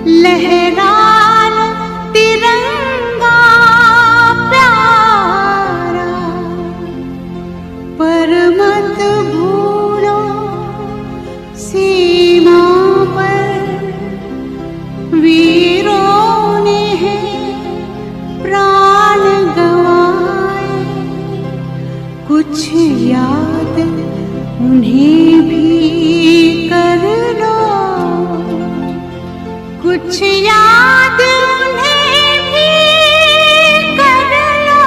लहरा लो तिरंगा प्यारा, पर मत भूलो सीमा पर वीरों ने है प्राण गंवाए। कुछ याद उन्हें भी कर लो, कुछ याद उन्हें भी कर लो,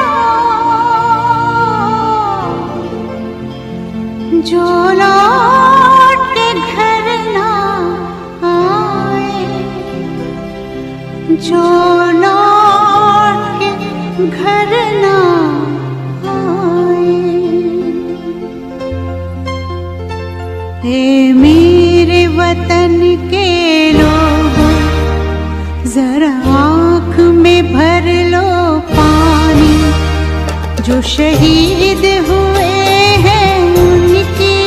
जो लौट के घर ना आए, जो लौट के घर ना आए। ए मेरे वतन के लोगों, जरा आँख में भर लो पानी, जो शहीद हुए हैं उनकी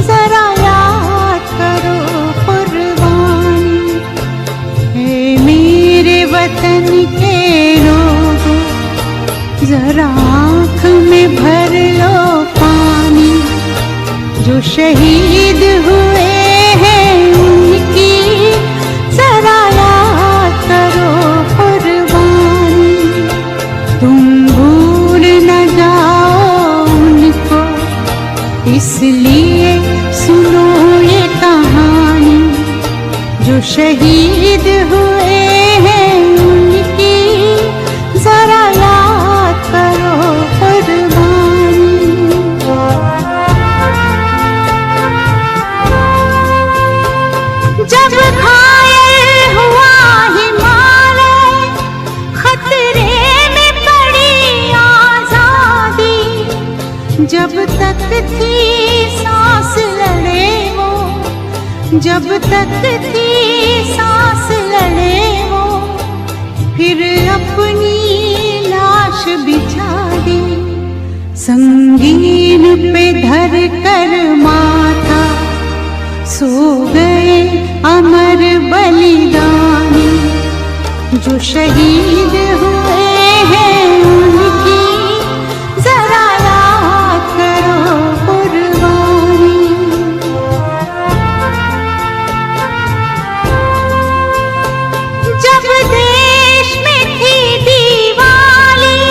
जरा याद करो कुर्बानी। हे मेरे वतन के लोगों, जरा आँख में भर लो पानी, जो शहीद हुए हैं उनकी जरा याद करो कुर्बानी। तुम भूल न जाओ उनको, इसलिए सुनो ये कहानी, जो शहीद हुए हैं उनकी जरा याद करो कुर्बानी। जब घायल हुआ हिमालय, खतरे में पड़ी आजादी, जब तक थी सांस लड़े वो, जब तक थी सांस लड़े वो, फिर अपनी लाश बिछा दी, संगीन पे धर कर माथा, सो गए अमर बलिदानी, जो शहीद हुए हैं उनकी जरा याद करो कुर्बानी। जब देश में थी दिवाली,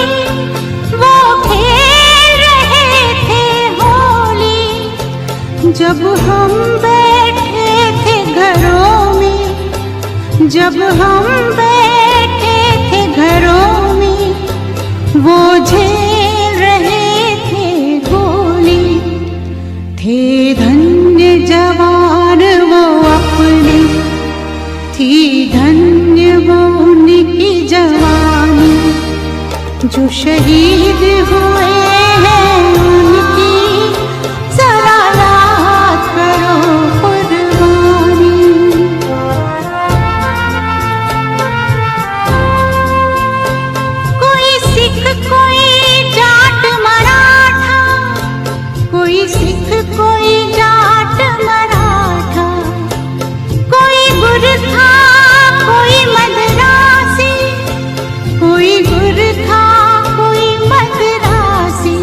वो खेल रहे थे होली, जब हम बैठे थे घरों में, जब हम बैठे थे घरों में, वो झेल रहे थे गोली। थे धन्य जवान वो अपने, थी धन्य वो उनकी जवानी, जो शहीद हुए हैं उनकी जरा याद करो कुर्बानी। कोई सिख कोई जाट मराठा, कोई सिख कोई जाट मराठा, कोई गुरखा कोई मद्रासी, कोई गुरखा कोई मद्रासी,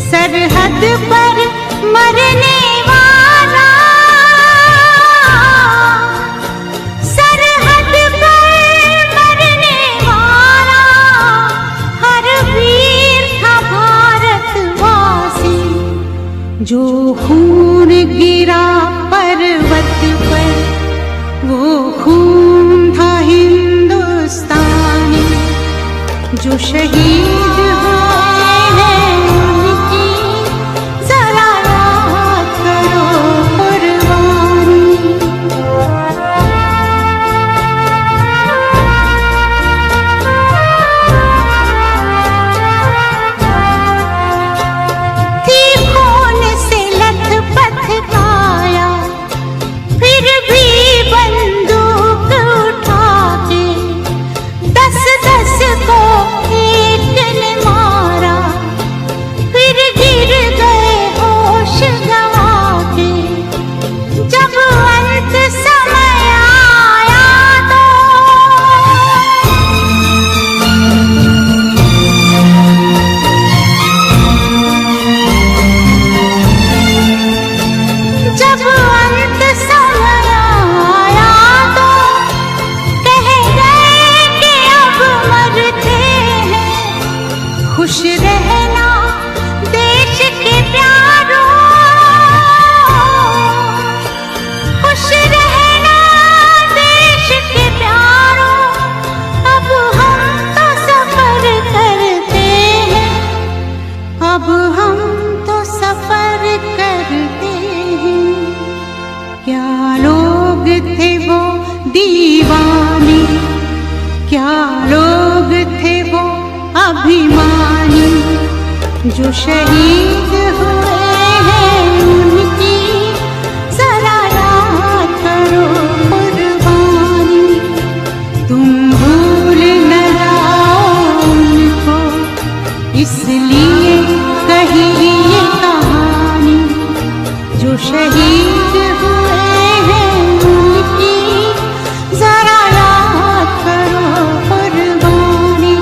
सरहद पर मरने वाला, सरहद पर मरने वाला, हर वीर था भारतवासी, जो खून गिरा पर्वत पर, वो खून था हिंदुस्तानी, जो शहीद हुए हैं उनकी जरा याद करो कुर्बानी। थी खून से लथपथ काया, फिर भी बंदूक उठा के 10-10 को एक ने स्वाभिमानी जो शहीद हुए हैं उनकी जरा याद करो कुर्बानी। तुम भूल न जाओ उनको इसलिए कही ये कहानी। जो शहीद हुए हैं उनकी जरा याद करो कुर्बानी।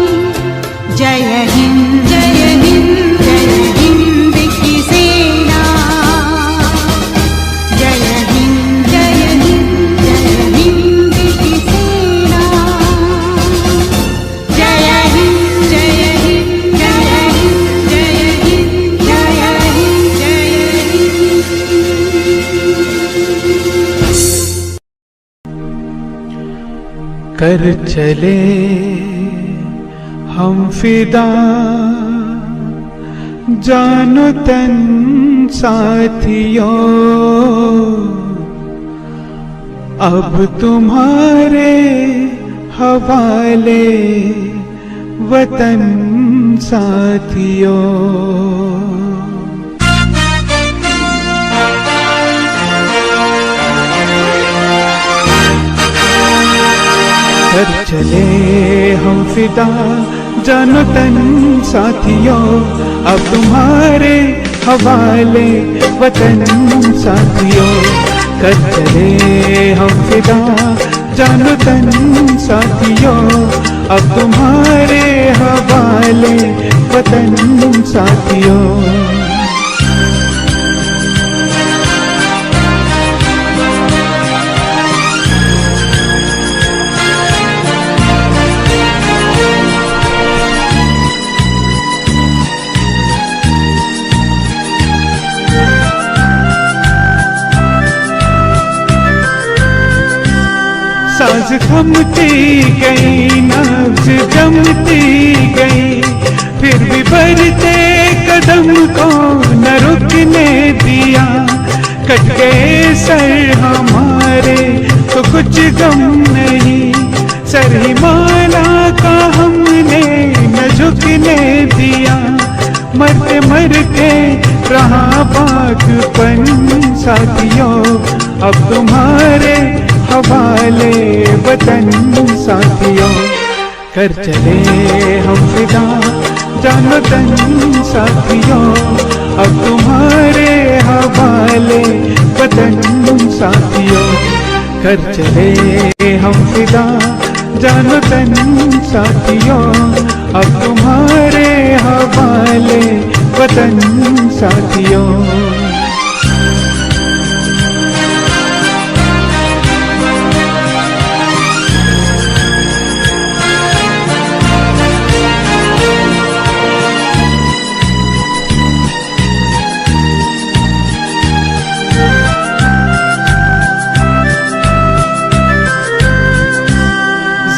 जय हिंद जय हिंद जय हिंद की सेना। जय हिंद जय हिंद जय हिंद की सेना। जय हिंद जय हिंद जय हिंद जय हिंद जय हिंद जय हिंद। कर चले हम फिदा जानो तन साथियों, अब तुम्हारे हवाले वतन साथियों। कर चले हम फिदा जानो तन साथियों, अब तुम्हारे हवाले वतन साथियों। कर चले हम फिदा जानो तन साथियों, अब तुम्हारे हवाले वतन साथियों। साज थमती गई नब्ज जमती गई, फिर भी बढ़ते कदम को न रुकने दिया। कट गए सर हमारे तो कुछ गम नहीं, सर हिमालय का हमने न झुकने दिया। मरते मरते रहा बागपन साथियों, अब तुम्हारे हवाले वतन साथियों। कर चले हम फिदा जानो तन साथियों, अब तुम्हारे हवाले वतन साथियों। कर चले हम फिदा जानो तन साथियों, अब तुम्हारे हवाले वतन साथियों।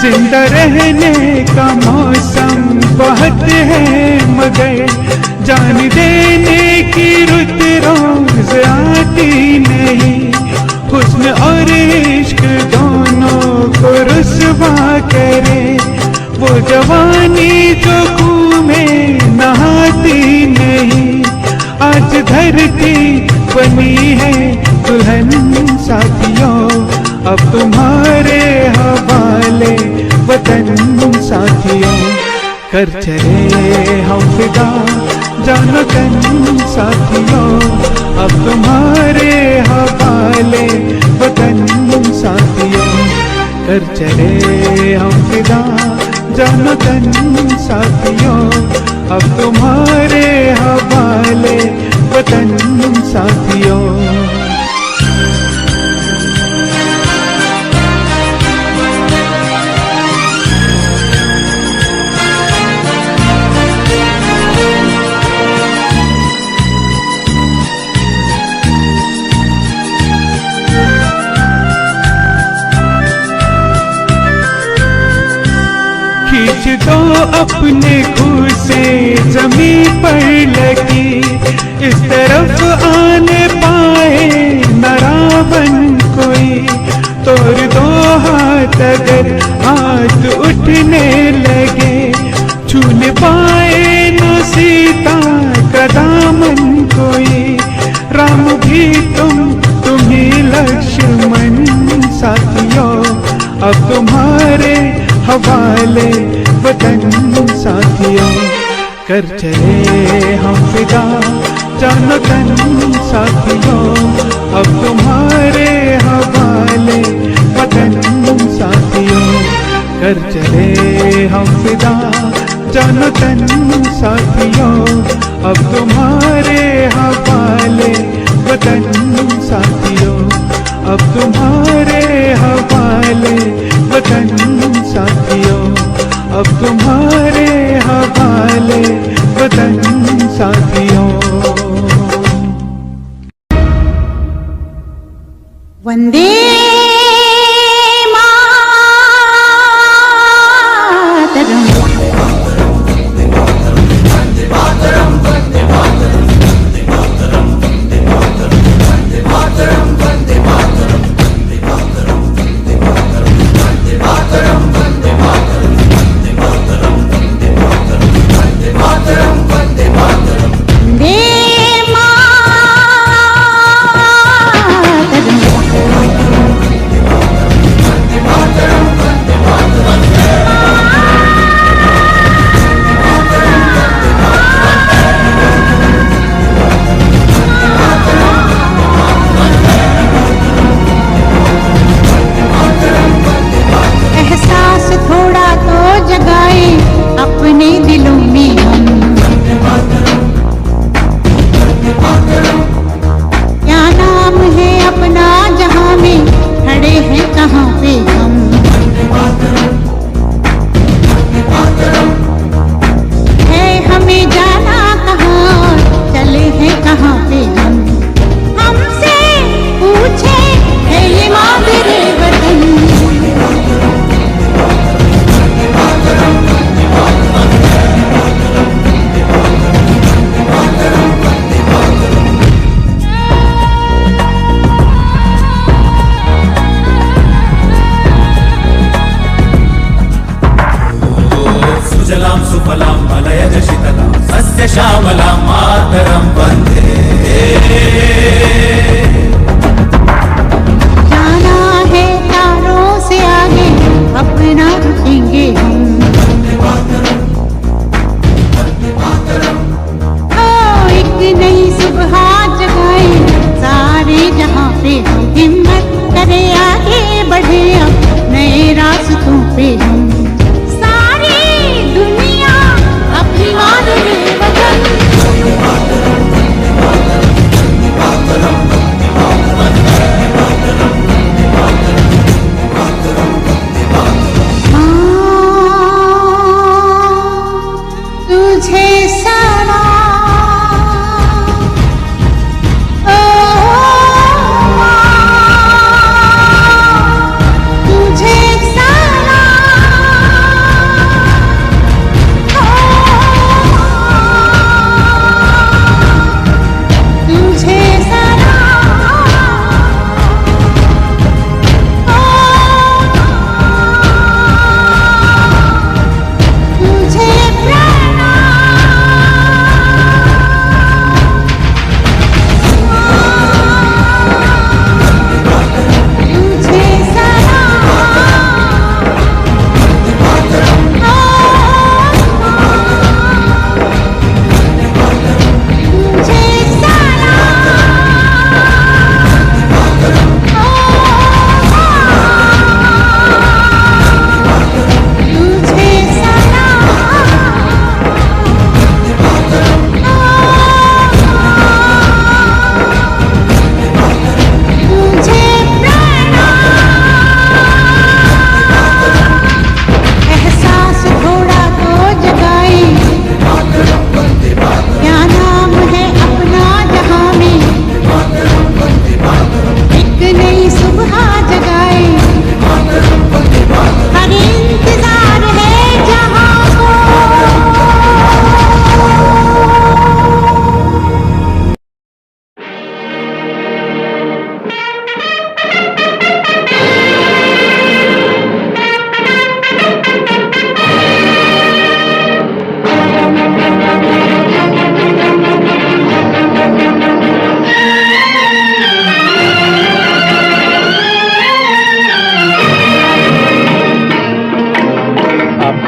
जिंदा रहने का मौसम बहुत है मगर जान देने की रुत रोज आती नहीं। हुस्न और इश्क दोनों को रुस्वा करे, वो जवानी जो खून में नहाती नहीं। आज धरती बनी है दुल्हन साथियों, अब तुम्हारे हवाले वतन साथियों। कर चले हम फिदा जानो तन साथियों, अब तुम्हारे हवाले वतन साथियों। कर चले हम फिदा जानो तन साथियों, अब तुम्हारे हवाले वतन साथियों। खींच दो अपने खूह से जमीन पर लगी, इस तरफ आने पाए न रावण कोई। तोड़ दो हाथ अगर हाथ उठने लगे, छूने पाए न सीता का दामन कोई, राम भी तुम्ही लक्ष्मण साथियों, अब तुम्हारे हवाले वतन साथियों। कर चले हम फिदा जानो तन साथियों, अब तुम्हारे हवाले वतन साथियों। कर चले हम फिदा जानो तन साथियों, अब तुम्हारे हवाले वतन साथियों। अब तुम्हारे हवाले वतन साथियों, अब तुम्हारे हवाले वतन साथियों। वंदे मातरम।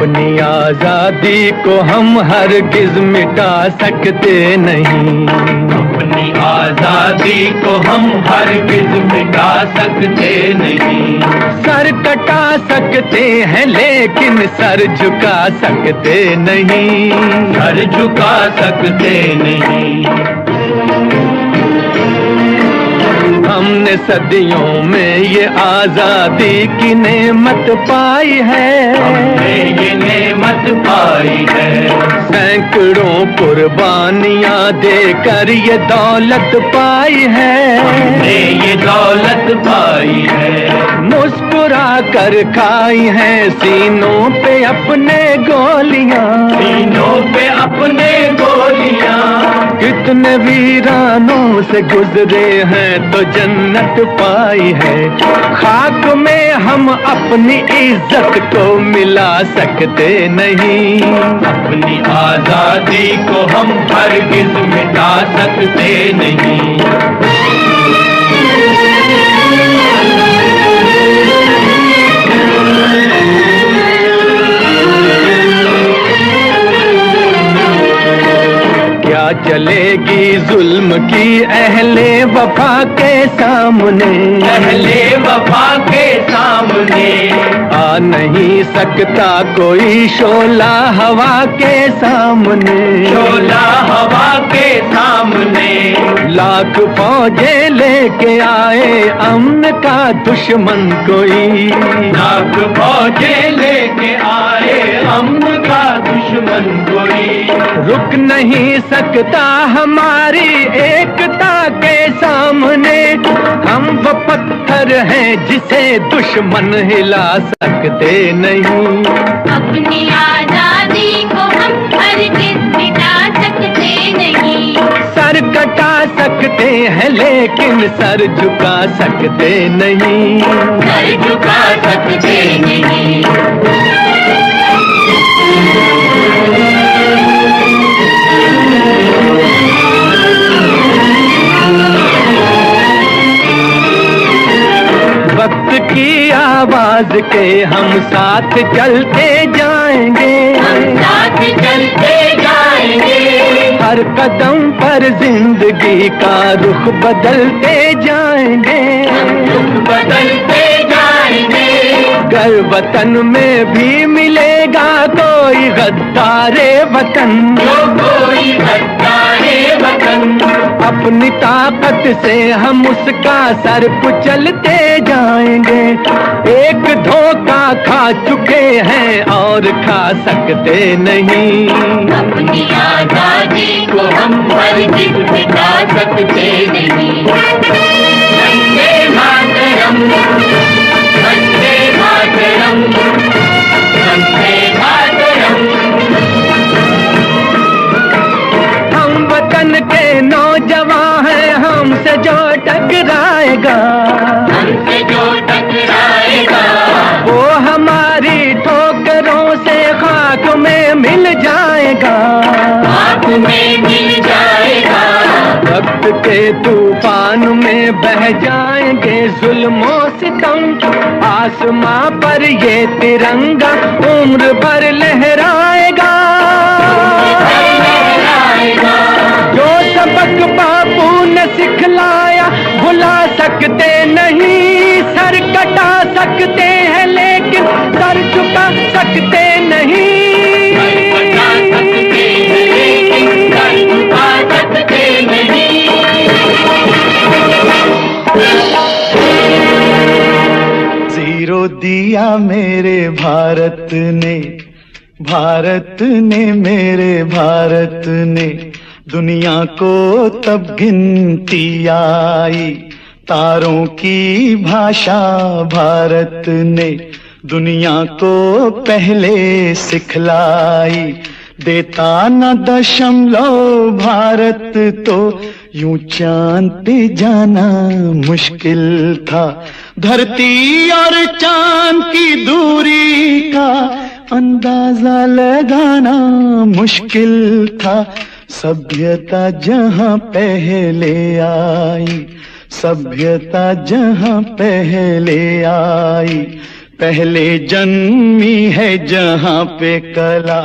अपनी आजादी को हम हरगिज मिटा सकते नहीं, अपनी आजादी को हम हरगिज मिटा सकते नहीं। सर कटा सकते हैं लेकिन सर झुका सकते नहीं, सर झुका सकते नहीं। हमने सदियों में ये आजादी की नेमत पाई है, हमने ये नेमत पाई है। सैकड़ों कुर्बानियां देकर ये दौलत पाई है, हमने ये दौलत पाई है। मुस्कुरा कर खाई है सीनों पे अपने गोलियां, सीनों पे अपने गोलियां। कितने वीरानों से गुजरे हैं तो जन्नत पाई है। खाक में हम अपनी इज्जत को मिला सकते नहीं, अपनी आजादी को हम हरगिज मिटा सकते नहीं। क्या चलेगी जुल्म की अहले वफा के सामने, अहले वफा के सामने। आ नहीं सकता कोई शोला हवा के सामने, शोला हवा के सामने। लाख फौजें लेके आए अमन का दुश्मन कोई, लाख फौजें लेके आए अमन का दुश्मन कोई। रुक नहीं सकता हमारी एकता के सामने, हम वो पत्थर हैं जिसे दुश्मन हिला सकते नहीं। अपनी आजादी को हम हरगिज मिटा सकते नहीं। सर कटा सकते हैं लेकिन सर झुका सकते नहीं, सर झुका सकते नहीं। वक्त की आवाज के हम साथ चलते जाएंगे, हम साथ चलते जाएंगे। हर कदम पर जिंदगी का रुख बदलते जाएंगे, रुख बदलते जाएंगे। घर वतन में भी मिलेगा कोई गद्दारे वतन, जो कोई गद्दारे वतन। अपनी ताकत से हम उसका सर कुचलते जाएंगे। एक धोखा खा चुके हैं और खा सकते नहीं, अपनी आजादी को हम हरगिज मिटा सकते नहीं। वंदे मातरम, वंदे मातरम, वंदे मातरम। हम वतन के नौजवान हैं, हमसे जो टकराएगा, हमसे जो टकराएगा, वो हमारी ठोकरों से खाक में मिल जाएगा, खाक में मिल जाएगा। वक्त के तूफान में बह जाएंगे जुल्मों सितम। आसमां पर ये तिरंगा उम्र भर लहराएगा, जो सबक बापू ने सिखलाया भुला सकते नहीं। सर कटा सकते हैं लेकिन सर झुका सकते नहीं, बचा सकते हैं लेकिन सर झुका सकते नहीं। जीरो दिया मेरे भारत ने, भारत ने मेरे भारत ने। दुनिया को तब गिनती आई, तारों की भाषा भारत ने दुनिया को पहले सिखलाई। देता न दशमलव भारत तो यूं चांद पे जाना मुश्किल था। धरती और चांद की दूरी का अंदाजा लगाना मुश्किल था। सभ्यता जहां पहले आई, सभ्यता जहां पहले आई, पहले जन्मी है जहां पे कला।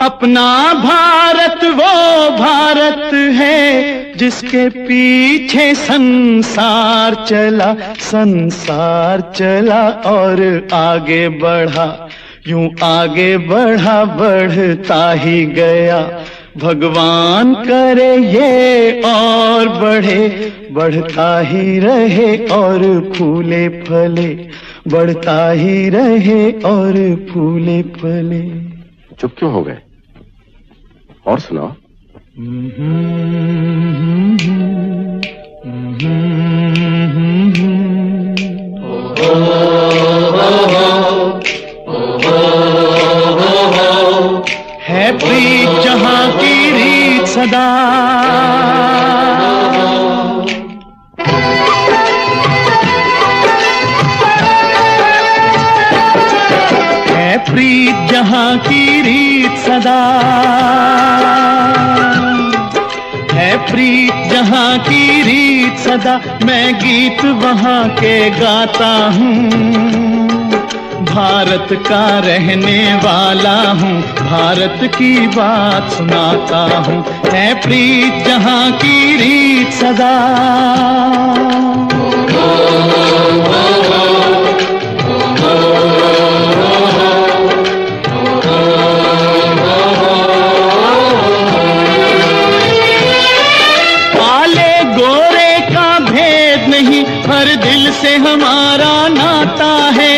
अपना भारत वो भारत है जिसके पीछे संसार चला, संसार चला और आगे बढ़ा, यूं आगे बढ़ा बढ़ता ही गया। भगवान करे ये और बढ़े, बढ़ता ही रहे और फूले फले, बढ़ता ही रहे और फूले फले। चुप क्यों हो गए? और सुनाओ। है प्रीत जहां की रीत सदा, है प्रीत जहां की रीत सदा, है प्रीत जहां की रीत सदा। मैं गीत वहां के गाता हूँ, भारत का रहने वाला हूँ, भारत की बात सुनाता हूँ। है प्रीत जहां की रीत सदा। काले गोरे का भेद नहीं, हर दिल से हमारा नाता है।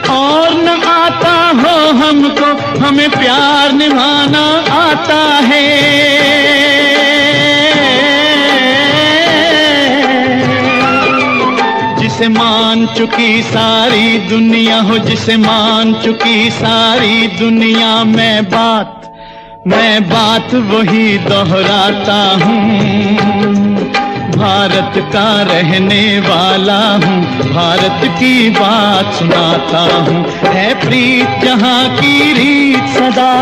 और न आता हो हमको, हमें प्यार निभाना आता है। जिसे मान चुकी सारी दुनिया हो, जिसे मान चुकी सारी दुनिया, मैं बात वही दोहराता हूँ। भारत का रहने वाला हूँ, भारत की बात सुनाता हूँ। है प्रीत जहां की रीत सदा।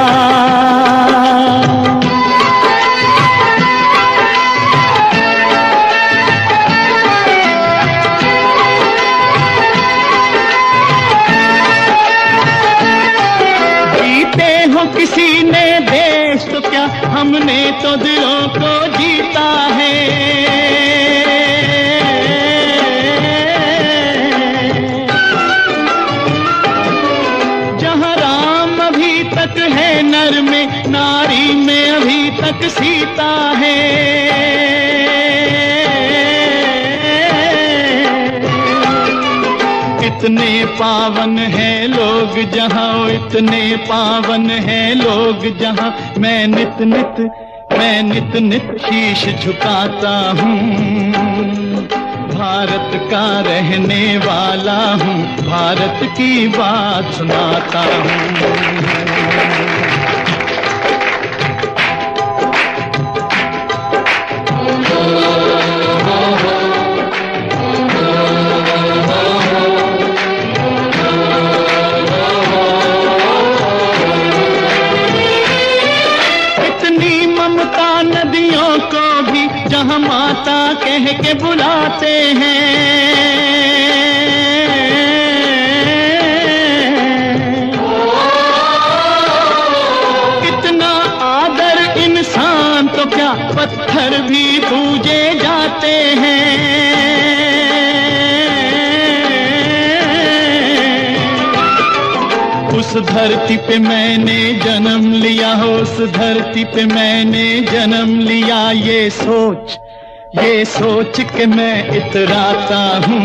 जीते हो किसी ने देश तो क्या, हमने तो दिलों को जीता है। है नर में, नारी में अभी तक सीता है। इतने पावन है लोग जहां, इतने पावन है लोग जहां, मैं नित नित शीश झुकाता हूँ। भारत का रहने वाला हूँ, भारत की बात सुनाता हूँ। इतनी ममता नदियों को भी जहाँ माता कह के बुलाते हैं। कितना आदर इंसान तो क्या, पत्थर भी पूजे जाते हैं। उस धरती पे मैंने जन्म लिया हो, उस धरती पे मैंने जन्म लिया। ये सोच के मैं इतराता हूँ।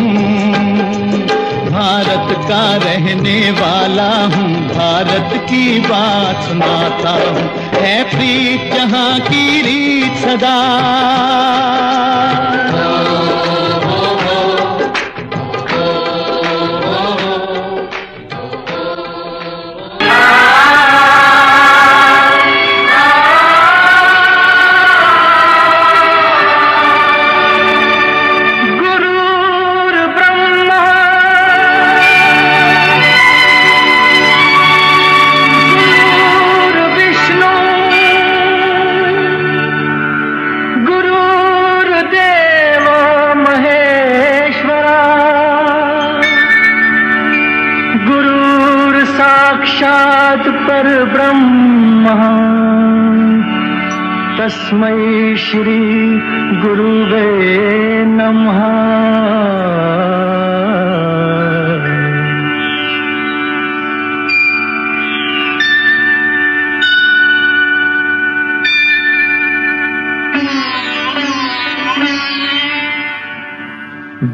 भारत का रहने वाला हूँ, भारत की बात सुनाता हूँ। है प्रीत जहाँ की रीत सदा। परब्रह्म तस्मै श्री गुरुवे नमः।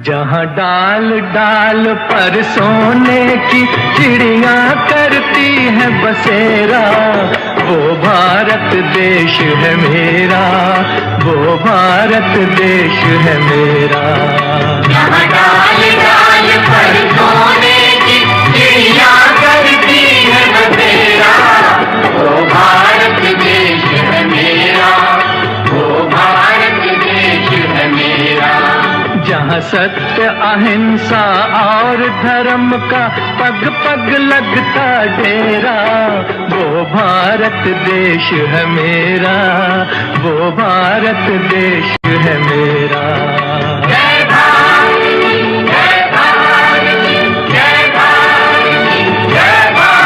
जहाँ डाल डाल पर सोने की चिड़िया करती है बसेरा, वो भारत देश है मेरा, वो भारत देश है मेरा। जहाँ डाल डाल पर सोने की चिड़िया करती है बसेरा, वो भारत देश है मेरा, वो भारत देश है मेरा। जहाँ सत्य अहिंसा और धर्म का पग पग लगता डेरा, वो भारत देश है मेरा, वो भारत देश है मेरा। जय भारत, जय भारत, जय भारत, जय भारत।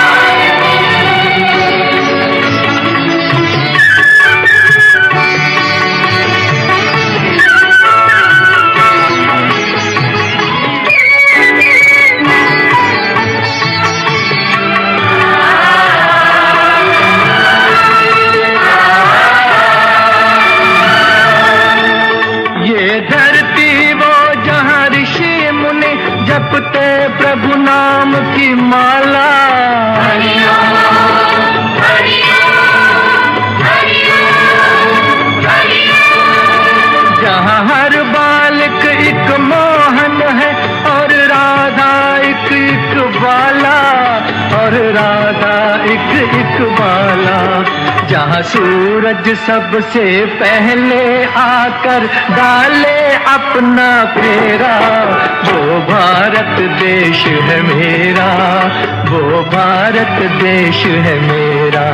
जपते प्रभु नाम की माला, जहाँ हर बालक एक मोहन है और राधा एक बाला, और राधा एक बाला। जहाँ सूरज सबसे पहले आकर डाले अपना फेरा, वो भारत देश है मेरा, वो भारत देश है मेरा।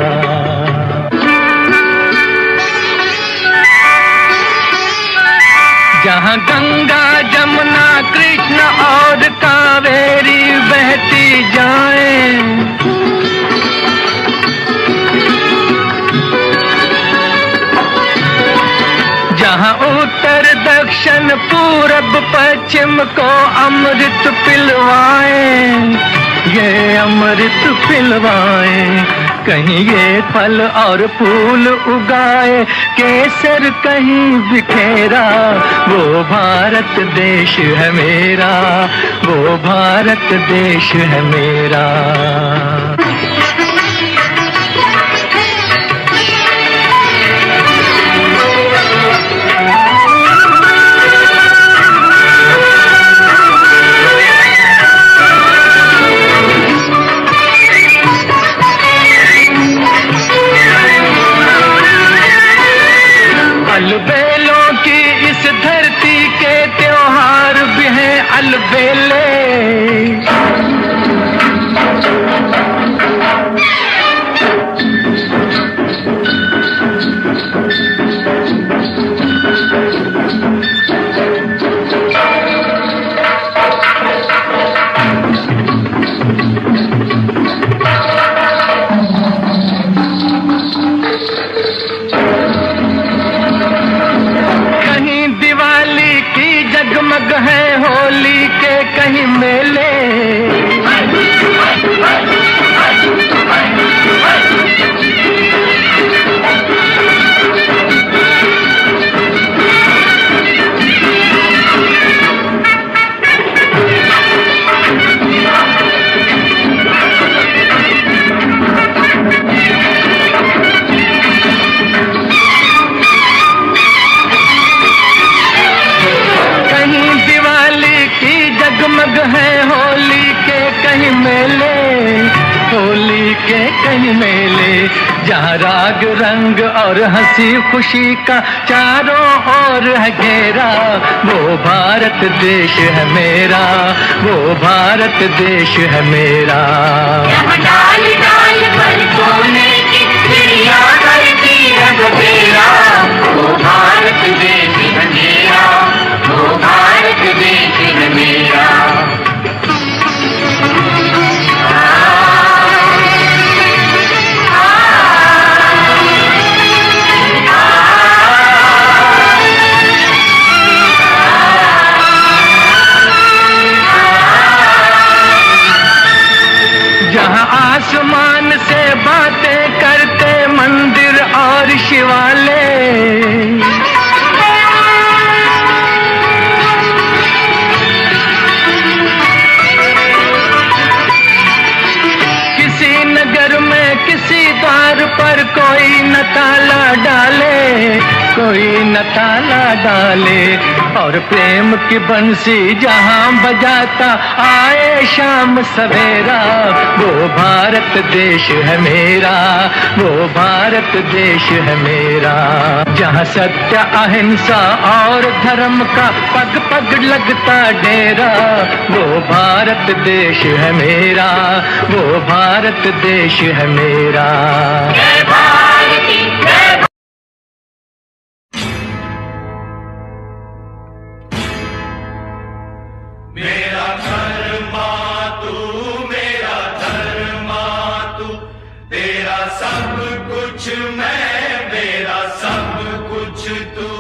जहाँ गंगा जमुना कृष्ण और कावेरी बहती जाएं, जहाँ उत्तर दक्षिण पूरब पश्चिम को अमृत पिलवाएं, ये अमृत पिलवाएं। कहीं ये फल और फूल उगाए, केसर कहीं बिखेरा, वो भारत देश है मेरा, वो भारत देश है मेरा। अलबेलों की इस धरती के त्योहार भी हैं अलबेले, जगमग है होली के कहीं मेले, जगमग है होली के कहीं मेले, होली के कहीं मेले। जहाँ राग रंग और हंसी खुशी का चारों ओर है घेरा, वो भारत देश है मेरा, वो भारत देश है मेरा। यहाँ डाल डाल पर सोने की चिड़िया करती है बसेरा, वो भारत देश है मेरा, वो भारत देश है मेरा। न ताला डाले, और प्रेम की बंसी जहां बजाता आए शाम सवेरा। वो भारत देश है मेरा, वो भारत देश है मेरा, जहां सत्य अहिंसा और धर्म का पग पग लगता डेरा। वो भारत देश है मेरा, वो भारत देश है मेरा। जय भारती जय मेरा धर्मा तू, मेरा धर्मा तू, तेरा सब कुछ मैं, मेरा सब कुछ तू।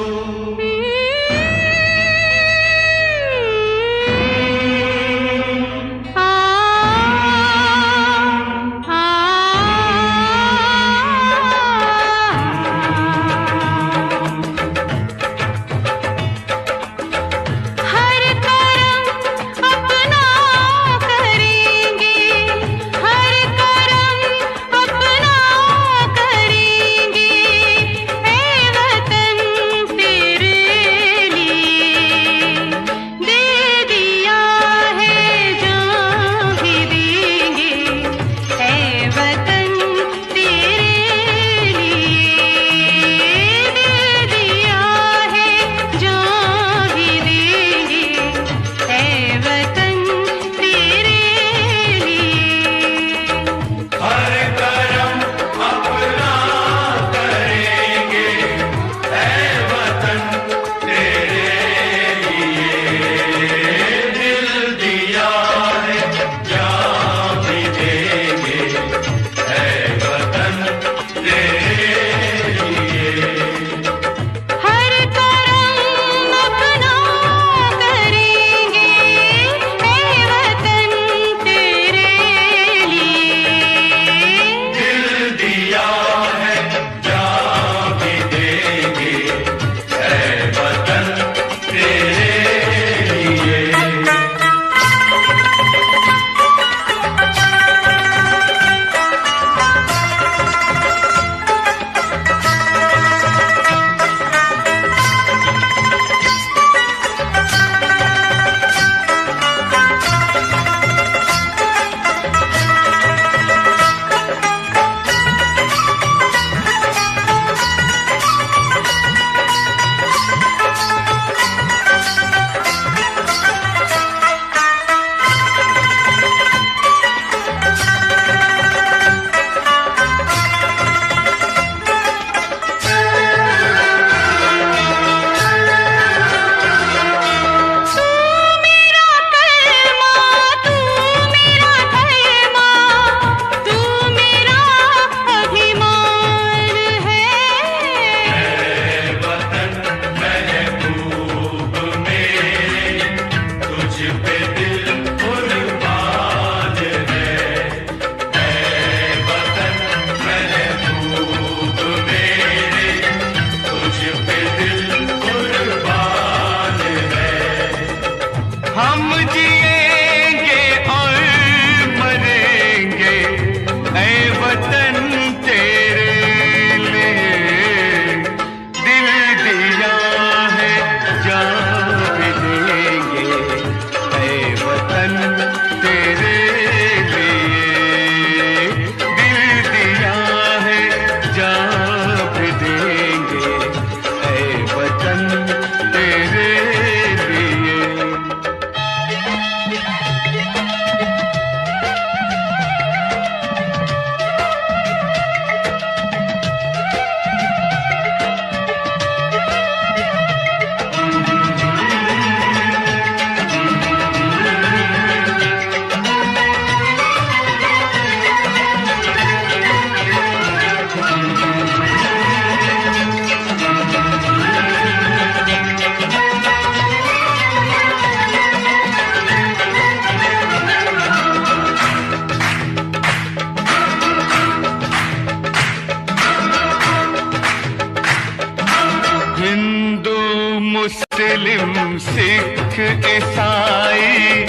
मुस्लिम सिख ईसाई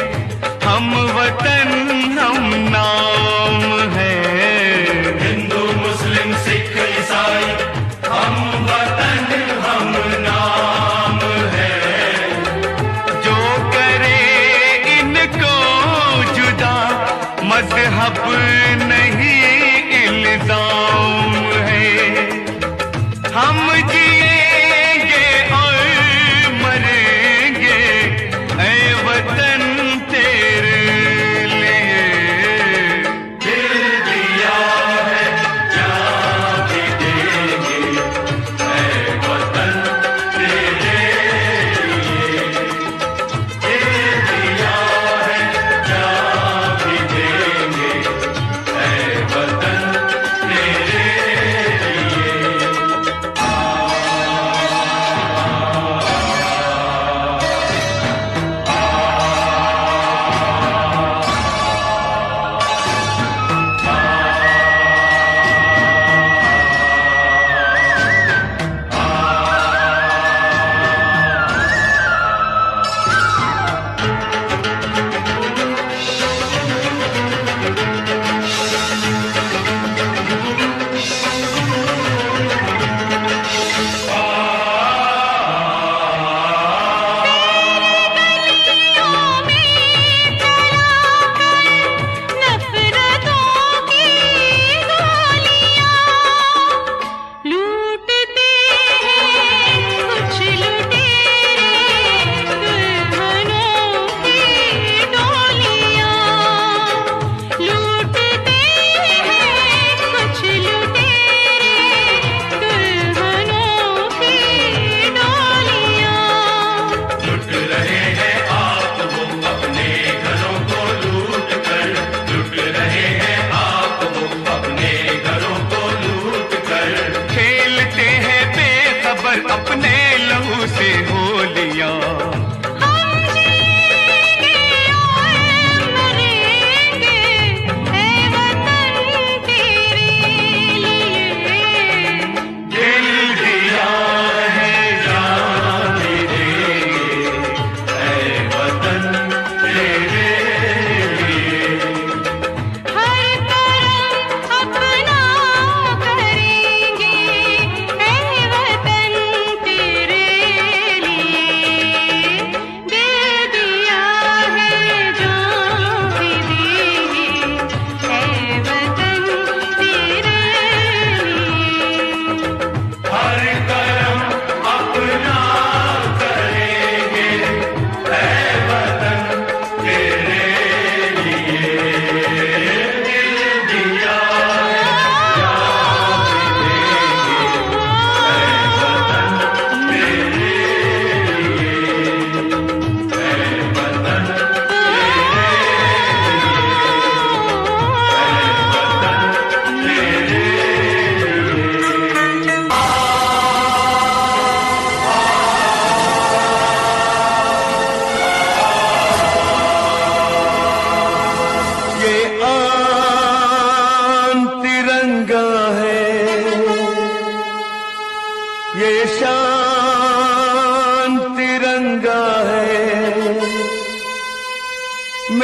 हम वतन हम नाम है। हिंदू मुस्लिम सिख ईसाई हम वतन हम नाम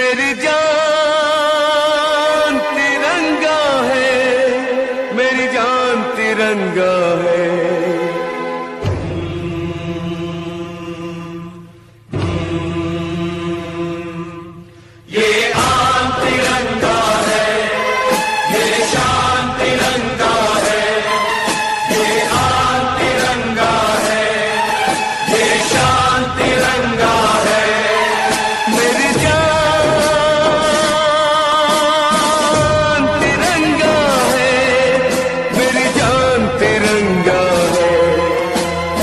मेरी जान तिरंगा है, मेरी जान तिरंगा है। ये आन तिरंगा है, ये शान तिरंगा है, ये आन तिरंगा है, ये शान तिरंगा है। मेरी जान तिरंगा है, मेरी जान तिरंगा है।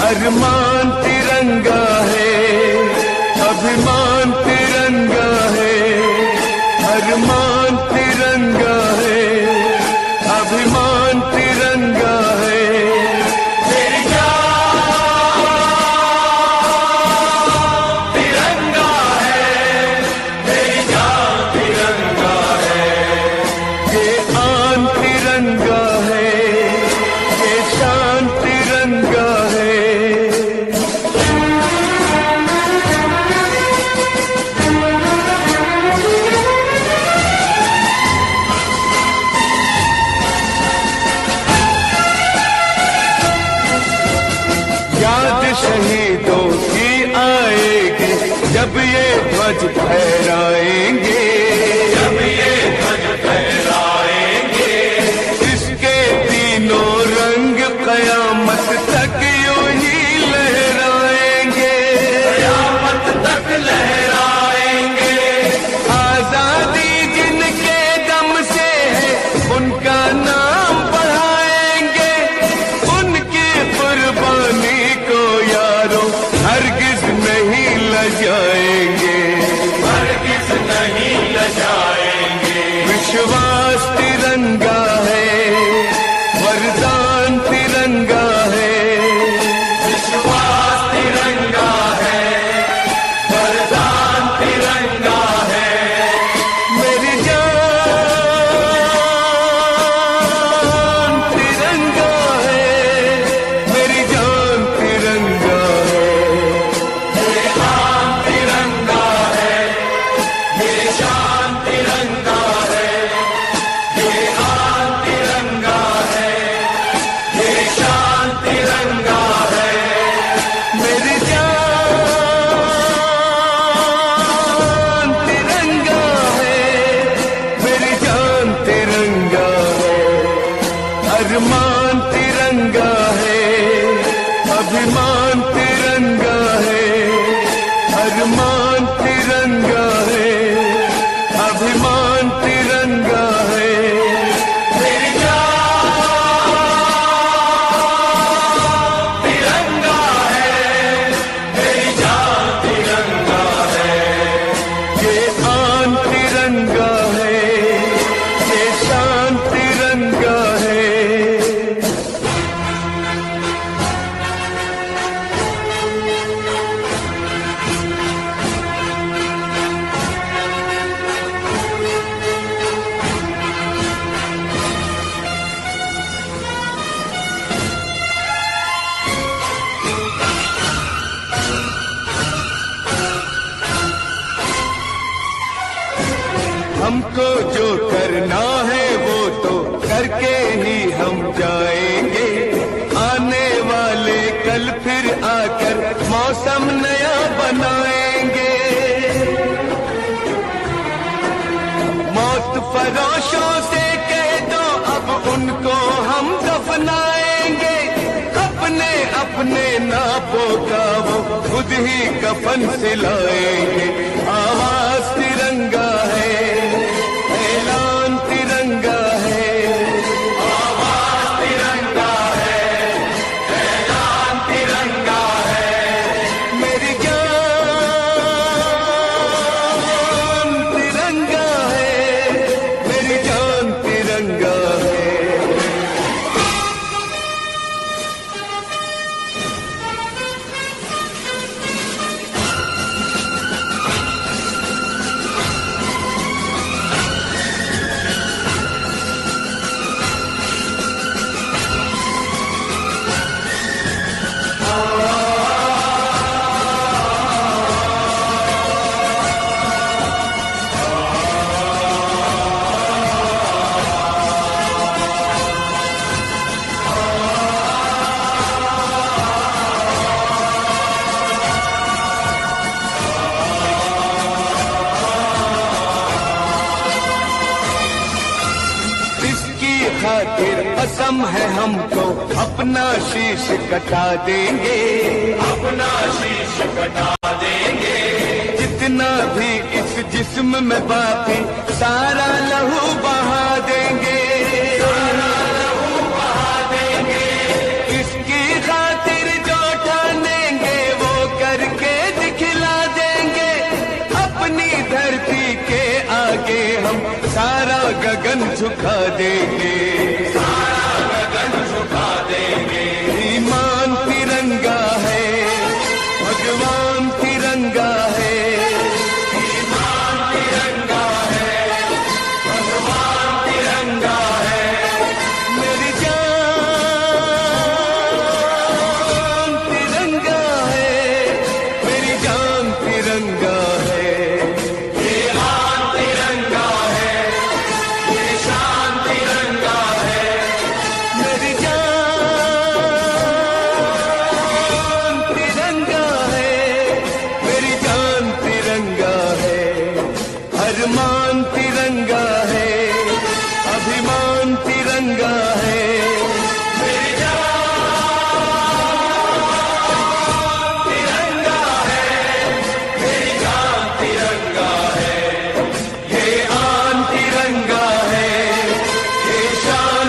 अरमान तिरंगा है, अभिमान तिरंगा है। अरमान तिरंगा है, अभिमान तिरंगा है। मेरी जान तिरंगा है, मेरी जान तिरंगा है। ये आन तिरंगा है, ये शान तिरंगा है। याद शहीदों की आएगी जब ये ध्वज फहराएंगे, जब ये ध्वज फहराएंगे। इसके तीनों रंग कयामत तक यूं ही लहराएंगे, कयामत तक लहराएंगे। आजादी जिनके दम से है उनका नाम बढ़ाएंगे, उनकी कुर्बानी को यारों हरगिज नहीं लजाएंगे, हरगिज नहीं लजाएंगे। विश्वास तिरंगा है, वरदान तिरंगा है। विश्वास तिरंगा है, वरदान तिरंगा है। मेरी जान तिरंगा है, मेरी जान तिरंगा है। ये आन तिरंगा है, ये शान तिरंगा है। ये आन तिरंगा है, ये शान तिरंगा है। मेरी जान तिरंगा है, मेरी जान तिरंगा है। अरमान तिरंगा है, अभिमान तिरंगा है। अरमान तिरंगा है, अभिमान तिरंगा है। मेरी जान तिरंगा है, मेरी जान तिरंगा है। ये आन तिरंगा है, ये शान तिरंगा है। हमको जो करना है वो तो करके ही हम जाएंगे। आने वाले कल फिर आकर मौसम नया बनाएंगे। मौत फरोशों से कह दो अब उनको हम दफनाएंगे। अपने अपने नापों का वो खुद ही कफन सिलाएंगे। आवाज तिरंगा है, ऐलान तिरंगा है। आवाज तिरंगा है, ऐलान तिरंगा है। मेरी जान तिरंगा है, मेरी जान तिरंगा है। कसम है हमको अपना शीश कटा देंगे, अपना शीश कटा देंगे। जितना भी इस जिस्म में बाकी सारा लहू बहा देंगे, सारा लहू बहा देंगे। इसकी खातिर जो ठानेंगे वो करके दिखला देंगे। अपनी धरती के आगे हम सारा गगन झुका देंगे, सारा गगन झुका देंगे। ईमान तिरंगा है, भगवान तिरंगा है, ईमान तिरंगा है, भगवान तिरंगा है। मेरी जान तिरंगा है, मेरी जान तिरंगा है। ये आन तिरंगा है, ये शान तिरंगा है। मेरी जान तिरंगा है, मेरी जान तिरंगा है। अरमान तिरंगा है, अभिमान तिरंगा है। मेरी जान तिरंगा है, मेरी जान तिरंगा है। ये आन तिरंगा है, ये शान।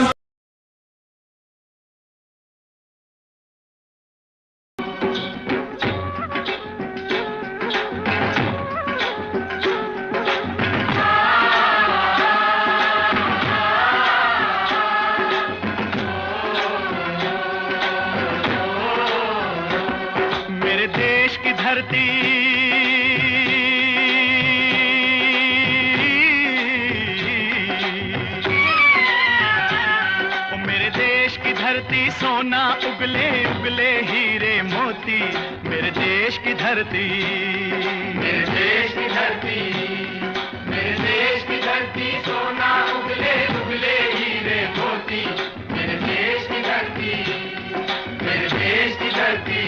मेरे देश की धरती ओ मेरे देश की धरती सोना उगले उगले हीरे मोती। मेरे देश की धरती, मेरे देश की धरती, मेरे देश की धरती सोना उगले उगले हीरे मोती। मेरे देश की धरती, मेरे देश की धरती।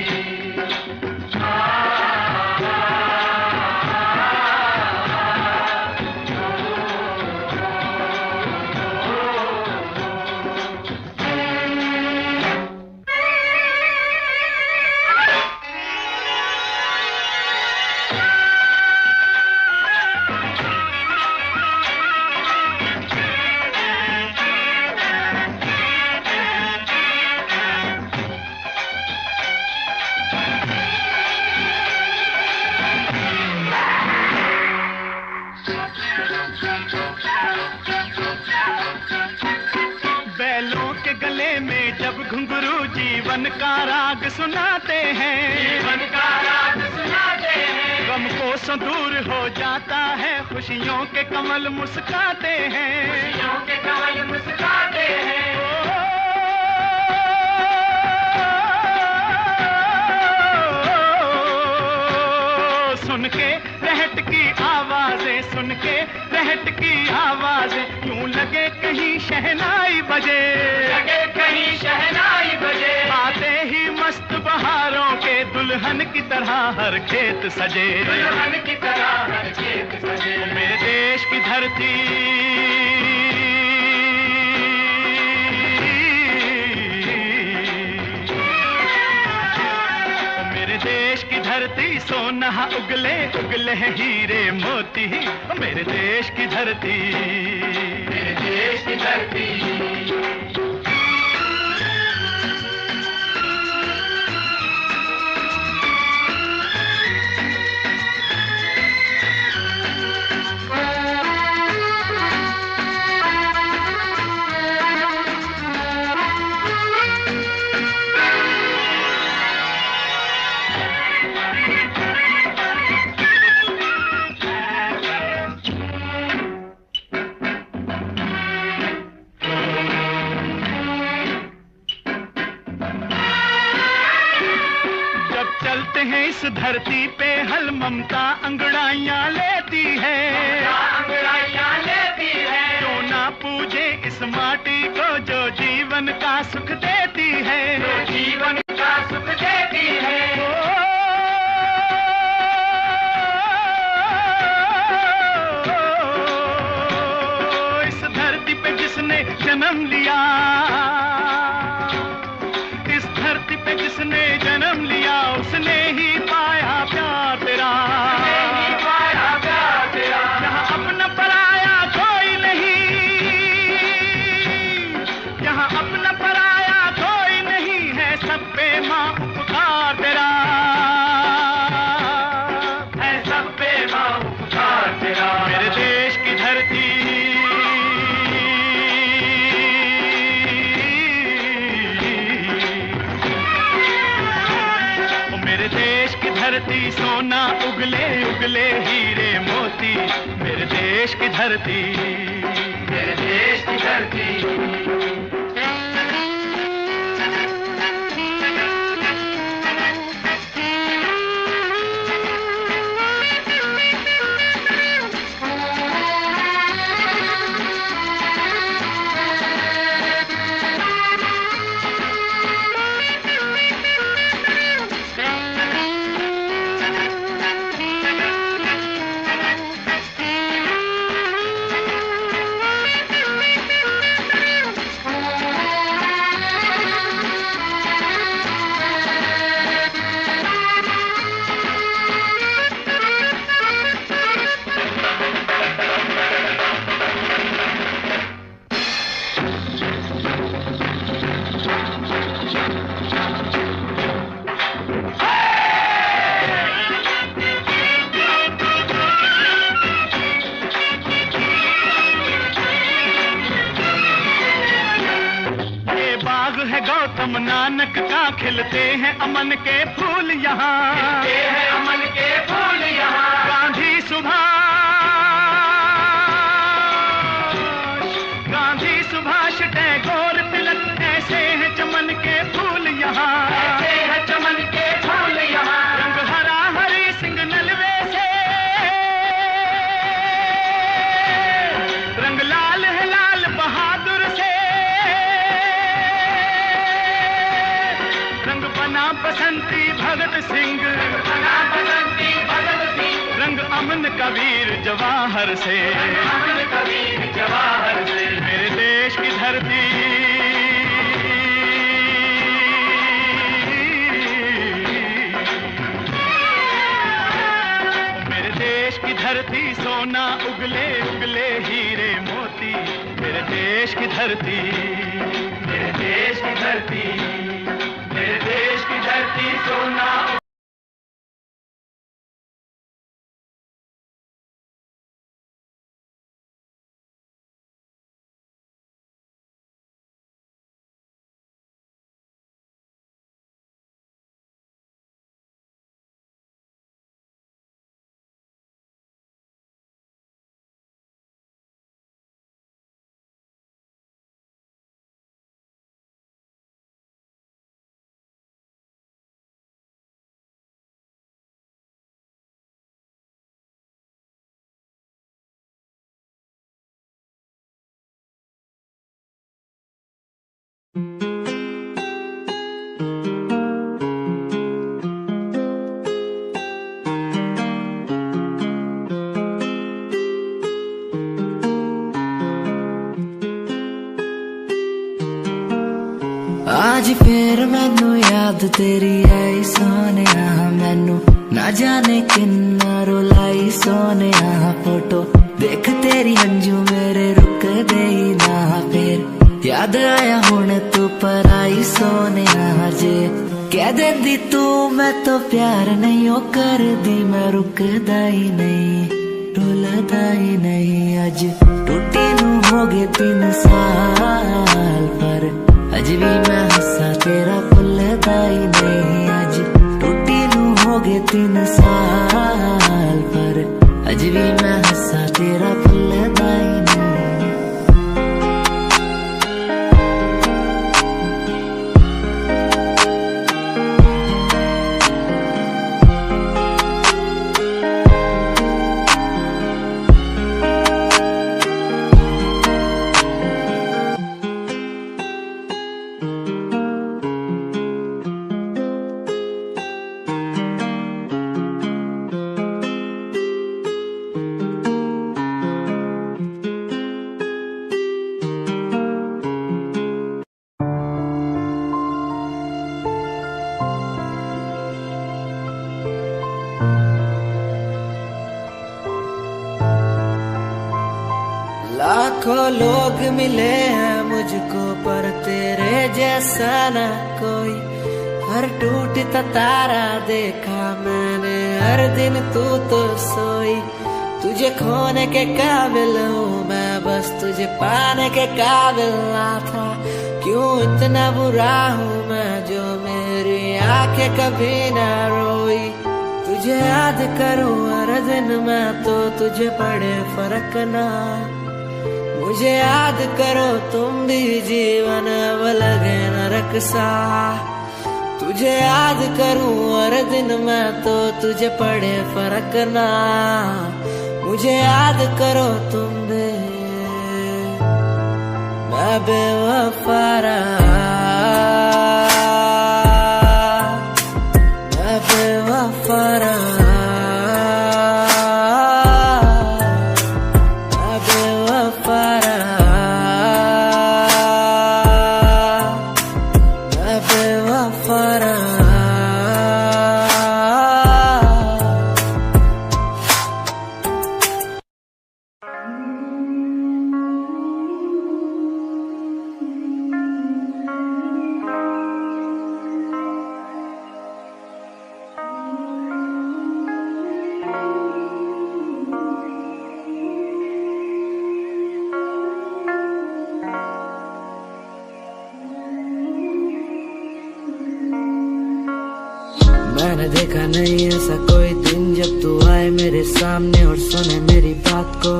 बैलों के गले में जब घुंघरू जीवन का राग सुनाते हैं, जीवन का राग सुनाते हैं। गम को दूर हो जाता है, खुशियों के कमल मुस्काते हैं, खुशियों के कमल मुस्काते हैं। सुन के रहट की आवाजें, सुन के रहट की आवाजें, यूं लगे कहीं शहनाई बजे, लगे कहीं शहनाई बजे। आते ही मस्त बहारों के दुल्हन की तरह हर खेत सजे, दुल्हन की तरह हर खेत सजे। मेरे देश की धरती, मेरे देश की धरती सोना उगले उगले हीरे मोती। मेरे देश की धरती, मेरे देश की धरती। चलते हैं इस धरती पे हल ममता अंगड़ाइयाँ लेती है, अंगड़ाइयाँ लेती है। जो ना पूजे इस माटी को जो जीवन का सुख देती है, जो जीवन का सुख देती है। इस धरती पे जिसने जन्म लिया, धरती सोना उगले उगले हीरे मोती, मेरे देश की धरती, मेरे देश की धरती। गौतम नानक का खिलते हैं अमन के फूल यहाँ, खिलते हैं अमन के फूल यहाँ। गांधी सुभाष टैगोर तिलक, ऐसे हैं चमन के फूल यहाँ, ऐसे हैं चमन के फूल यहाँ। रंग हरा हरी सिंह नलवे से, रंग लाल है लाल बहादुर से, बसंती भगत सिंह, रंग अमन कबीर जवाहर से, मेरे देश की धरती, मेरे देश की धरती सोना उगले उगले हीरे मोती, मेरे देश की धरती, मेरे देश की धरती, मेरे देश की धरती सोना। आज फिर मैनू याद तेरी आई सोनिया, मैनू ना जाने किन्ना रुलाई सोनिया। फोटो देख तेरी अंजू मेरे रुक दे ही ना, फिर याद आया हुण तू पर आई सोनिया। जे कह देंदी तू मैं तो प्यार नहीं ओ कर दी, मैं रुकदा ही नहीं रुलदा ही नहीं। अज टूटी नू हो गए 3 साल, पर अज भी मैं हंसा तेरा भुलदा ही नहीं। अज टूटी नू हो गए 3 साल, पर अज भी मैं हंसा तेरा भुलदा ही नहीं। लाखों लोग मिले हैं मुझको, पर तेरे जैसा ना कोई। हर टूटता तारा देखा मैंने, हर दिन तू तो सोई। तुझे खोने के काबिल हूँ मैं, बस तुझे पाने के काबिल ना था। क्यों इतना बुरा हूँ मैं जो मेरी आंखें कभी ना रोई। तुझे याद करूं हर दिन मैं तो तुझे पड़े फर्क ना। मुझे याद करो तुम भी जीवन अब लगे नरक सा। तुझे याद करूं हर दिन मैं तो तुझे पड़े फर्क ना। मुझे याद करो तुम भी, मैं बेवफा रहा, मैं बेवफा रहा, मैं बेवफा रहा, मैं बेवफा रहा। मैंने देखा नहीं ऐसा कोई दिन जब तू आए मेरे सामने और सुने मेरी बात को।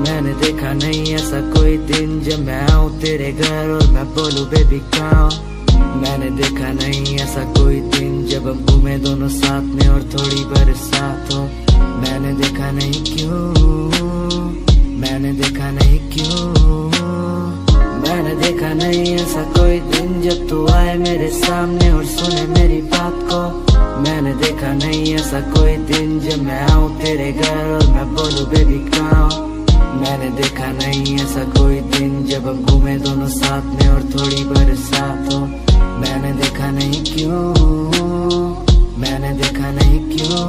मैंने देखा नहीं ऐसा कोई दिन जब मैं आऊं तेरे घर और मैं बोलूं बेबी कहाँ। मैंने देखा नहीं ऐसा कोई दिन जब हम घूमे दोनों साथ में और थोड़ी बरसात हो। मैंने देखा नहीं क्यों, मैंने देखा नहीं क्यों। मैंने देखा नहीं ऐसा कोई दिन जब तू आए मेरे सामने और सुने मेरी बात को। मैंने देखा नहीं ऐसा कोई दिन जब मैं आऊं तेरे घर और मैं बोलूं बेबी कहाँ। मैंने देखा नहीं ऐसा कोई दिन जब हम घूमे दोनों साथ में और थोड़ी बरसात हो। मैंने देखा नहीं क्यों, मैंने देखा नहीं क्यों।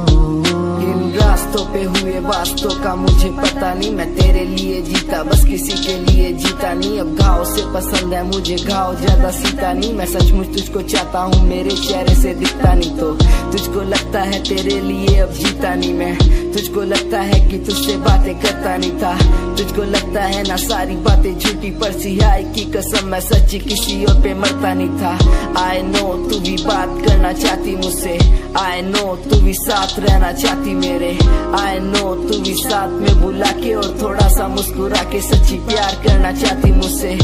इन रास्तों पे हुए वास्तों का मुझे पता नहीं। मैं तेरे लिए जीता बस किसी के लिए जीता नहीं। अब घाव से पसंद है मुझे घाव ज्यादा सीता नहीं। मैं सचमुच तुझको चाहता हूँ मेरे चेहरे से दिखता नहीं तो तुझको लगता है तेरे लिए अब जीता नहीं मैं। तुझको लगता है कि तुझसे बातें करता नहीं था। तुझको लगता है ना सारी बातें झूठी पर सिहाई की कसम मैं सच्ची किसी और पे मरता नहीं था। आई नो तू भी बात करना चाहती मुझसे। आई नो तू भी साथ रहना चाहती मेरे। आई नो तू भी साथ में बुला के और थोड़ा सा मुस्कुरा के सच्ची प्यार करना चाहती मुझसे।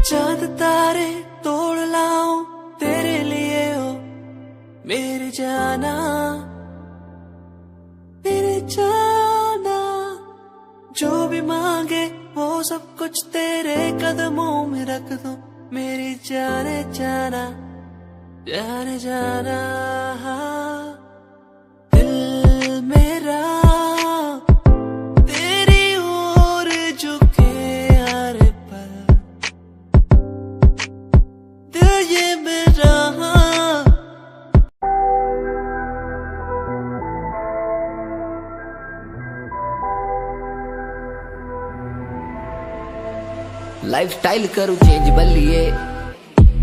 चांद तारे तोड़ लाऊं तेरे लिए हो मेरे जाना, मेरे जाना। जो भी मांगे वो सब कुछ तेरे कदमों में रख दो मेरी जाने जाना, जाने जाना। दिल मेरा तेरी ओर झुके हर पल, दिल ये मेरा। लाइफ स्टाइल करूं चेंज बल्लिए,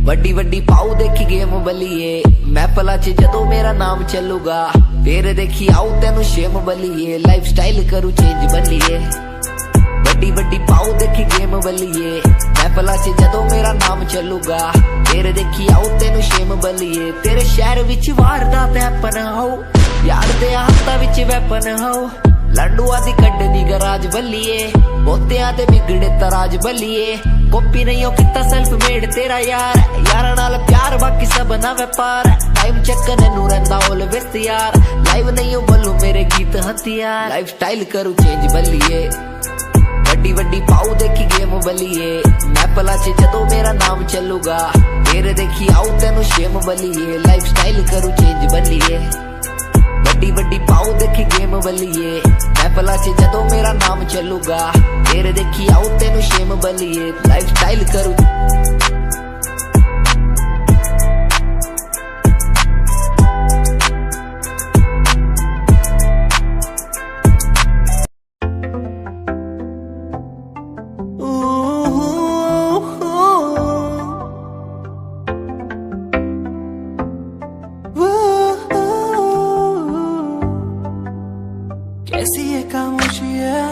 वड्डी वड्डी पाऊ देखी गेम बल्लिए। मैपला च जदों मेरा नाम चलूगा फिर देखी आऊ तेनू शेम बल्लिए। लाइफ स्टाइल करूं चेंज बल्लिए, ਵੱਡੀ ਵੱਡੀ ਪਾਉ ਦੇਖੀ ਗੇਮ ਬੱਲੀਏ ਮੈਪਲਾਂ 'ਚ ਜਦੋਂ ਮੇਰਾ ਨਾਮ ਚੱਲੂਗਾ ਤੇਰੇ ਦੇਖੀ ਆਉ ਤੈਨੂੰ ਸ਼ੇਮ ਬੱਲੀਏ ਤੇਰੇ ਸ਼ਹਿਰ ਵਿੱਚ ਵਾਰਦਾਤ ਹੈਪਨ ਹੋ ਯਾਰ ਦੇ ਹੱਥਾਂ ਵਿੱਚ ਵੈਪਨ ਹੋ ਲੰਡੂਆਂ ਦੀ ਕੱਢਦੀ ਗਰਾਜ ਬੱਲੀਏ ਬੋਤਿਆਂ ਤੇ ਵਿਗੜੇ ਤਰਾਜ ਬੱਲੀਏ ਕਾਪੀ ਨਹੀਂ ਉਹ ਕੀਤਾ ਸੈਲਫ ਮੇਡ ਤੇਰਾ ਯਾਰਾਂ ਨਾਲ ਪਿਆਰ ਬਾਕੀ ਸਭ ਨਾ ਵਪਾਰ ਟਾਈਮ ਚੱਕਣ ਨੂੰ ਰਹਿੰਦਾ ਆਲਵੇਸ ਤਿਆਰ ਲਾਈਵ ਨਹੀਂ ਉਹ ਬੱਲੂ ਮੇਰੇ ਗੀਤ ਹਥਿਆਰ ਲਾਈਫ ਸਟਾਈਲ ਕਰੂ ਚੇਂਜ ਬੱਲੀਏ ਵੱਡੀ ਵੱਡੀ ਪਾਉ ਦੇਖੀ ਗੇਮ ਬੱਲੀਏ ਮੈਪਲਾਂ 'ਚ ਜਦੋਂ ਮੇਰਾ ਨਾਮ ਚੱਲੂਗਾ ਤੇਰੇ ਦੇਖੀ ਆਉ ਤੈਨੂੰ ਸ਼ੇਮ ਬੱਲੀਏ ਲਾਈਫ ਸਟਾਈਲ ਕਰੂ ਚੇਂਜ ਬੱਲੀਏ ਵੱਡੀ ਵੱਡੀ ਪਾਉ ਦੇਖੀ ਗੇਮ ਬੱਲੀਏ ਮੈਪਲਾਂ 'ਚ ਜਦੋਂ ਮੇਰਾ ਨਾਮ ਚੱਲੂਗਾ ਤੇਰੇ ਦੇਖੀ ਆਉ ਤੈਨੂੰ ਸ਼ੇਮ ਬੱਲੀਏ ਲਾਈਫ ਸਟਾਈਲ ਕਰੂ कैसी ये खामोशी है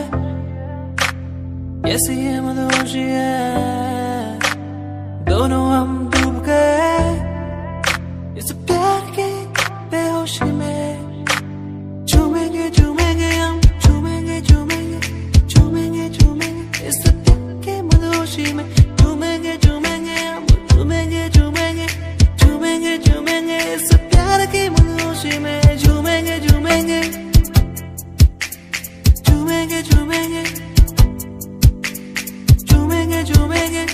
कैसी ये मदहोशी है दोनों हम डूब गए इस प्यार के बेहोशी में झूमेंगे झूमेंगे हम झूमेंगे झूमेंगे झूमेंगे झूमेंगे इस प्यार के मदहोशी में झूमेंगे झूमेंगे हम झूमेंगे झूमेंगे झूमेंगे झूमेंगे इस प्यार की मदहोशी में झूमेंगे झूमेंगे झूमेंगे झूमेंगे झूमेंगे झूमेंगे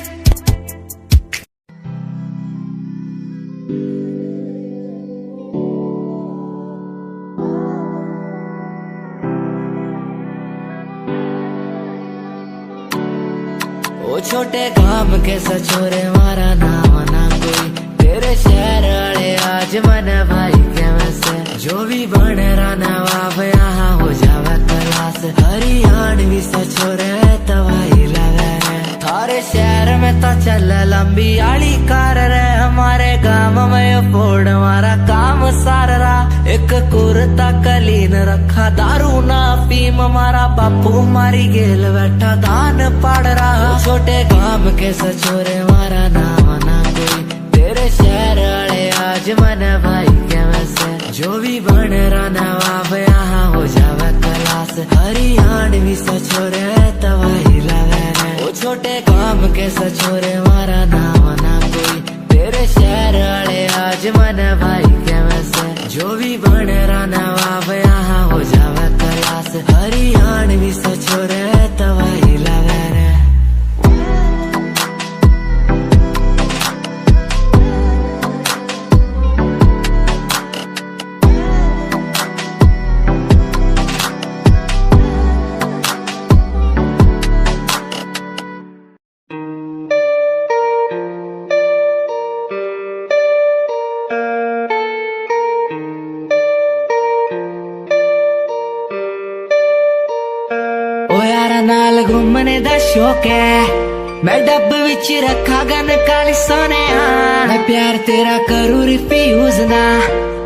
ओ छोटे काम के सचोरे मारा नाम ना कोई तेरे शहर वाले आज मन भाई के वैसे जो भी बन रहा नवाब यहाँ हो जावे क्लास हरियाणवी सचोरे तवाई लगे थारे शहर में तो चल लंबी आली कार रे हमारे गांव में फोड़ हमारा काम सार रहा एक कुर्ता कलीन रखा दारू ना पीम हमारा बापू मारी गेल बैठा दान पाड़ रहा छोटे काम के सचोरे मारा नाम ना कोई तेरे शहर वाले आज मन भाई के वैसे जो भी बन रहा नवाब यहाँ हो जावे क्लास हरियाणवी सचोरे तवाही लगे वो छोटे काम के सचोरे मारा नाम ना कोई तेरे शहर वाले आज मन भाई के वैसे जो भी बन रहा नवाब यहाँ हो जावे क्लास हरियाणवी सचोरे तवाही लगे नाल घूमने दा शौक है मैं डब विच रखा गन काली सोने मैं प्यार तेरा करूँ रिफ्यूज ना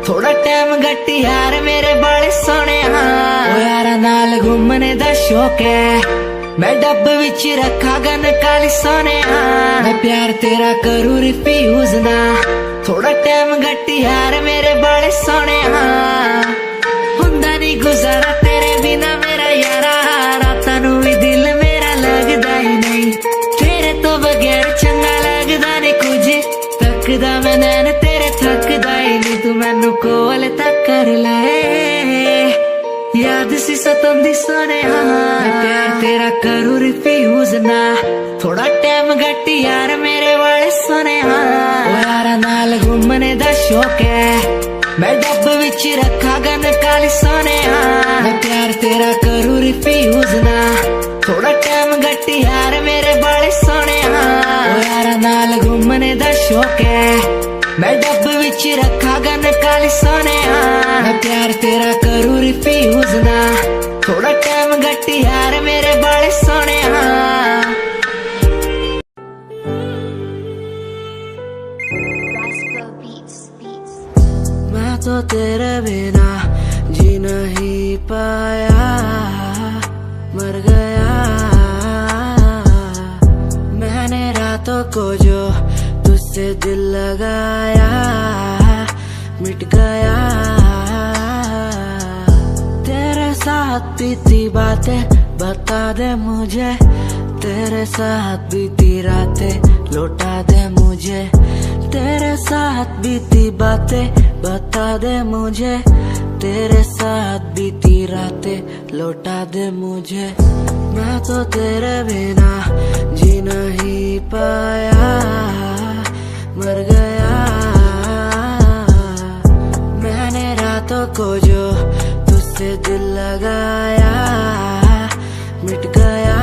थोड़ा टाइम गट्टी यार मेरे बड़े सोने यार नाल घूमने दा शौक है मैं डब विच रखा गन काली सोने मैं प्यार तेरा करूँ रिफ्यूज ना थोड़ा टाइम गट्टी यार मेरे बड़े सोने हुंदा नहीं गुजारा तेरे बिना मेरा यारा रातां भी दिल मेरा लगदा ही नहीं तेरे तो बगैर चंगा लगदा नहीं कुछ तकदा मैं नैन तेरे थकदा ही नहीं तू मैनू कोल तक कर लाए याद सी सतंदी सोने प्यार तेरा करूँ रिफ्यूज ना थोड़ा टाइम गट्टी यार मेरे वाले सोने यार नाल घूमने दा शौक है मैं डब विच रखा गन काली सोने मैं प्यार तेरा करूँ रिफ्यूज ना थोड़ा टाइम गट्टी यार मेरे बड़े सोने यार नाल घूमने दा शौक है मैं डब विच रखा गन काली सोने मैं प्यार तेरा करूँ रिफ्यूज ना थोड़ा टाइम गट्टी यार मेरे बड़े सोने मैं तो तेरे बिना जी नहीं पाया मर गया को जो तुझसे दिल लगाया मिट गया। तेरे साथ बीती बातें बता दे मुझे, तेरे साथ बीती रातें लौटा दे मुझे। तेरे साथ बीती बातें बता दे मुझे, तेरे साथ बीती रातें लौटा दे मुझे। मैं तो तेरे बिना जी नहीं पाया, मर गया। मैंने रातों को जो तुझसे दिल लगाया मिट गया।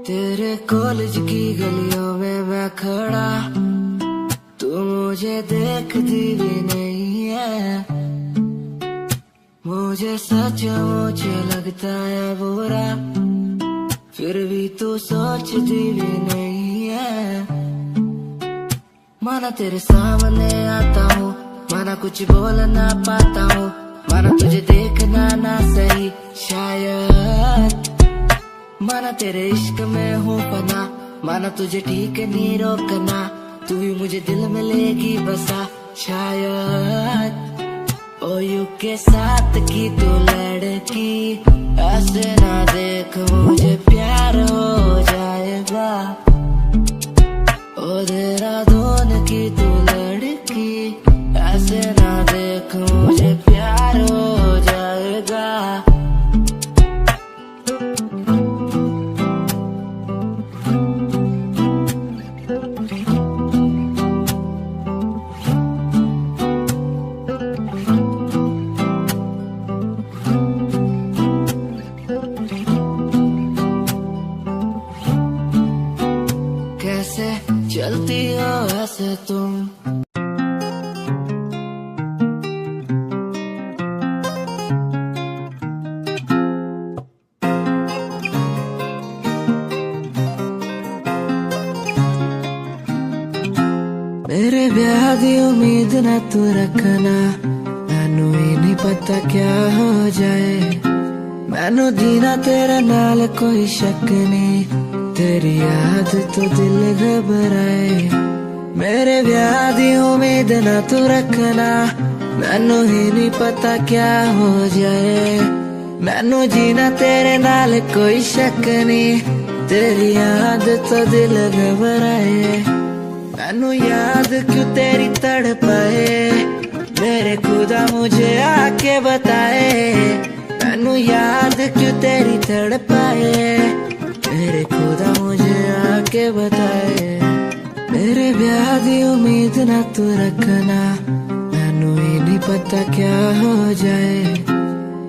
तेरे कॉलेज की गलियों में मैं खड़ा, तू मुझे देखती भी नहीं है। मुझे सचमुच लगता है बुरा, फिर भी तू सोचती भी नहीं है। माना तेरे सामने आता हूँ, माना कुछ बोल ना पाता हूँ, माना तुझे देखना ना सही शायद। माना तेरे इश्क में हूँ पना, माना तुझे ठीक नहीं रोकना, तू भी मुझे दिल में लेगी बसा शायद। ओ यू के साथ की तू लड़की, ऐसे ना देख मुझे प्यार हो जाएगा। ओ देहरादून की तू लड़की, ऐसे ना देख मुझे प्यार हो जाएगा। कैसे चलती हो ऐसे तुम, मेरे ब्याह दी उम्मीद ना तू रखना, मैनू ही नहीं पता क्या हो जाए। मैनू जीना तेरे नाल कोई शक नहीं, तेरी याद तो दिल घबराए। मेरे ब्याह दी उम्मीद ना तू रखना, मैनू ही नहीं पता क्या हो जाए। मैनू जीना तेरे नाल कोई शक नहीं, तेरी याद तो दिल घबराए। मैनू याद क्यों तेरी तड़पाए, मेरे खुदा मुझे आके बताए। मैनू याद क्यों तेरी तड़पाए, मेरे खुदा मुझे आके बताए। मेरे ब्याह दी उम्मीद ना तू रखना, मैनू ही नहीं पता क्या हो जाए।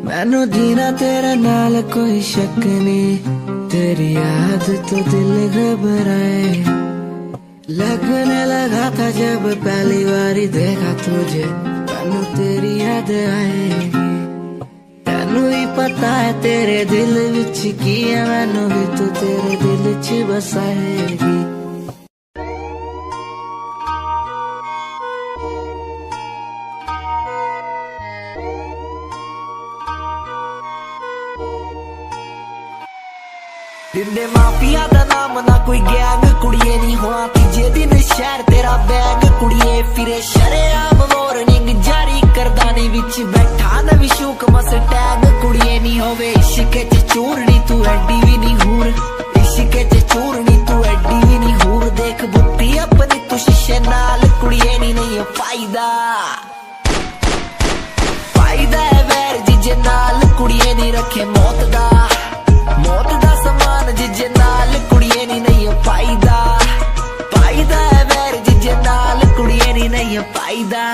मैनू जीना तेरे नाल कोई शक नहीं, तेरी याद तो दिल घबराए। लगने लगा था जब पहली बारी देखा तुझे, मैनू तेरी याद आएगी। मैनू ही पता है तेरे दिल विच की है, मैनू भी तू तेरे दिल च बसाएगी। दिंदे माफिया दा नाम ना कोई गैंग, कुड़िए नहीं होना तीजे दिन शहर तेरा बैग। कुड़िए फिरे शरेआम वार्निंग जारी करदानी विच बैठा ना विशूक मस्टैग। कुड़िए नहीं होवे इश्क च चूरनी, तू एडी भी नहीं हूर। इश्क च चूरनी तू एडी भी नहीं हूर। देख बुद्धि अपनी तू शीशे नाल, कुड़िए नहीं फायदा। फायदा है वैर जिजे नाल, कुड़िए नहीं रखे मौत दा। मौत दा समान जिजे नाल, कुड़िए नहीं फायदा। नहीं पाईदा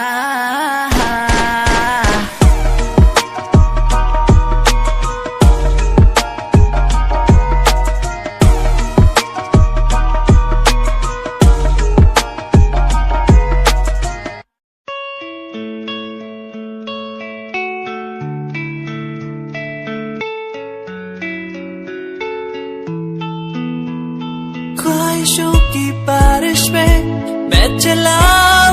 ख्वाहिशों की बारिश में मैं चला